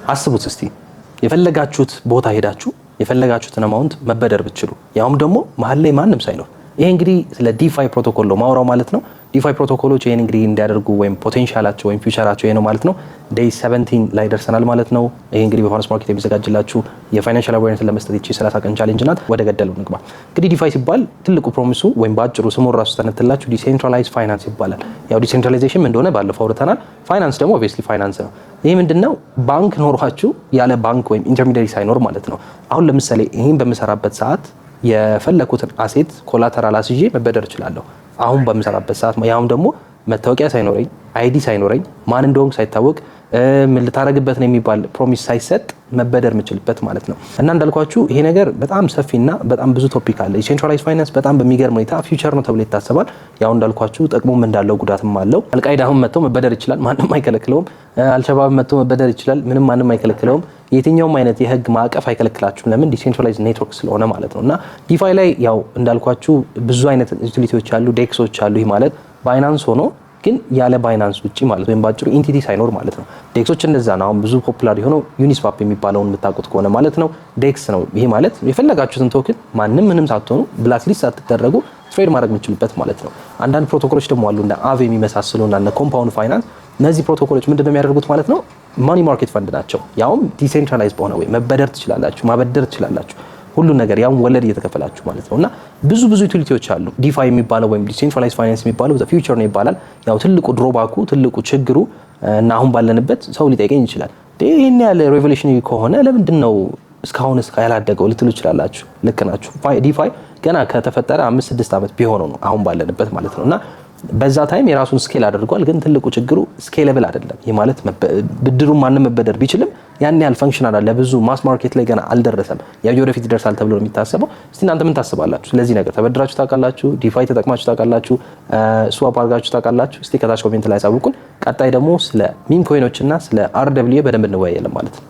አስቡት እስቲ የፈለጋችሁት ቦታ ሄዳችሁ የፈለጋችሁትን አማውንት መበደር ብትችሉ ያውም ደግሞ መሀል ላይ ማንም ሳይኖር። ይሄ እንግዲህ ስለ ዲፋይ ፕሮቶኮል ነው ማውራው ማለት ነው። ዲፋይ ፕሮቶኮሎች ይሄን እንግዲህ እንዲያደርጉ ወይም ፖቴንሻላቸው ወይም ፊውቸራቸው ይሄ ነው ማለት ነው። ዴይ 17 ላይ ደርሰናል ማለት ነው። ይሄ እንግዲህ በፋይናንስ ማርኬት የሚዘጋጅላችሁ የፋይናንሻል አዌርነስ ለመስጠት ይቺ 30 ቀን ቻሌንጅ ናት። ወደ ገደለው ንግባ። እንግዲህ ዲፋይ ሲባል ትልቁ ፕሮሚሱ ወይም ባጭሩ ስሙ ራሱ ተነትላችሁ ዲሴንትራላይዝድ ፋይናንስ ይባላል። ያው ዲሴንትራላይዜሽን እንደሆነ ባለፈው አውርተናል። ፋይናንስ ደግሞ ኦብቪየስሊ ፋይናንስ ነው። ይሄ ምንድነው? ባንክ ኖሯችሁ ያለ ባንክ ወይም ኢንተርሚዲየሪ ሳይኖር ማለት ነው። አሁን ለምሳሌ ይሄን በምሰራበት ሰዓት የፈለኩትን አሴት ኮላተራል አስይዤ መበደር እችላለሁ። አሁን በምሰራበት ሰዓት ያውም ደግሞ መታወቂያ ሳይኖረኝ አይዲ ሳይኖረኝ ማን እንደሆንኩ ሳይታወቅ ምን ልታረግበት ነው የሚባል ፕሮሚስ ሳይሰጥ መበደር የምችልበት ማለት ነው። እና እንዳልኳችሁ ይሄ ነገር በጣም ሰፊና በጣም ብዙ ቶፒክ አለ። ዲሴንትራላይዝድ ፋይናንስ በጣም በሚገርም ሁኔታ ፊውቸር ነው ተብሎ ይታሰባል። ያው እንዳልኳችሁ ጥቅሙም እንዳለው ጉዳትም አለው። አልቃይዳ አሁን መጥቶ መበደር ይችላል፣ ማንም አይከለክለውም። አልሸባብ መጥቶ መበደር ይችላል፣ ምንም ማንም አይከለክለውም። የትኛውም አይነት የህግ ማዕቀፍ አይከለክላችሁም። ለምን? ዲሴንትራላይዝድ ኔትወርክ ስለሆነ ማለት ነው። እና ዲፋይ ላይ ያው እንዳልኳችሁ ብዙ አይነት ዩቲሊቲዎች አሉ፣ ዴክሶች አሉ። ይህ ማለት ባይናንስ ሆኖ ግን ያለ ባይናንስ ውጪ ማለት ወይም ባጭሩ ኢንቲቲ ሳይኖር ማለት ነው። ዴክሶች እንደዛ ነው። አሁን ብዙ ፖፑላር የሆነው ዩኒስዋፕ የሚባለውን የምታውቁት ከሆነ ማለት ነው ዴክስ ነው። ይሄ ማለት የፈለጋችሁትን ቶክን ማንም ምንም ሳትሆኑ ብላክሊስት ሳትደረጉ ትሬድ ማድረግ የምችሉበት ማለት ነው። አንዳንድ ፕሮቶኮሎች ደግሞ አሉ እንደ አቭ የሚመሳሰሉ እና ኮምፓውንድ ፋይናንስ። እነዚህ ፕሮቶኮሎች ምንድነው የሚያደርጉት ማለት ነው? ማኒ ማርኬት ፈንድ ናቸው። ያውም ዲሴንትራላይዝድ በሆነ ወይ መበደር ትችላላችሁ፣ ማበደር ትችላላችሁ፣ ሁሉ ነገር ያው ወለድ እየተከፈላችሁ ማለት ነውና ብዙ ዩቲሊቲዎች አሉ። ዲፋይ የሚባለው ወይም ዲሴንትራላይዝድ ፋይናንስ የሚባለው ዘ ፊውቸር ነው ይባላል። ያው ትልቁ ድሮባኩ ትልቁ ችግሩ እና አሁን ባለንበት ሰው ሊጠይቀኝ ይችላል፣ ይሄን ያለ ሬቮሉሽነሪ ከሆነ ለምንድን ነው እስካሁን ያላደገው ልትሉ ይችላላችሁ። ልክ ናችሁ። ዲፋይ ገና ከተፈጠረ 5-6 ዓመት ቢሆነው ነው አሁን ባለንበት ማለት ነውና በዛ ታይም የራሱን ስኬል አድርጓል። ግን ትልቁ ችግሩ ስኬለብል አይደለም። ይሄ ማለት ብድሩን ማንም መበደር ቢችልም ያን ያህል ፈንክሽናል አለ ብዙ ማስ ማርኬት ላይ ገና አልደረሰም። ያው ወደፊት ይደርሳል ተብሎ ነው የሚታሰበው። እስቲ እናንተ ምን ታስባላችሁ? ስለዚህ ነገር ተበድራችሁ ታውቃላችሁ? ዲፋይ ተጠቅማችሁ ታውቃላችሁ? ስዋፕ አድርጋችሁ ታውቃላችሁ? እስቲ ከታች ኮሜንት ላይ አሳውቁን። ቀጣይ ደግሞ ስለ ሚም ኮይኖች እና ስለ አርደብሊዩ በደንብ እንወያያለን ማለት ነው።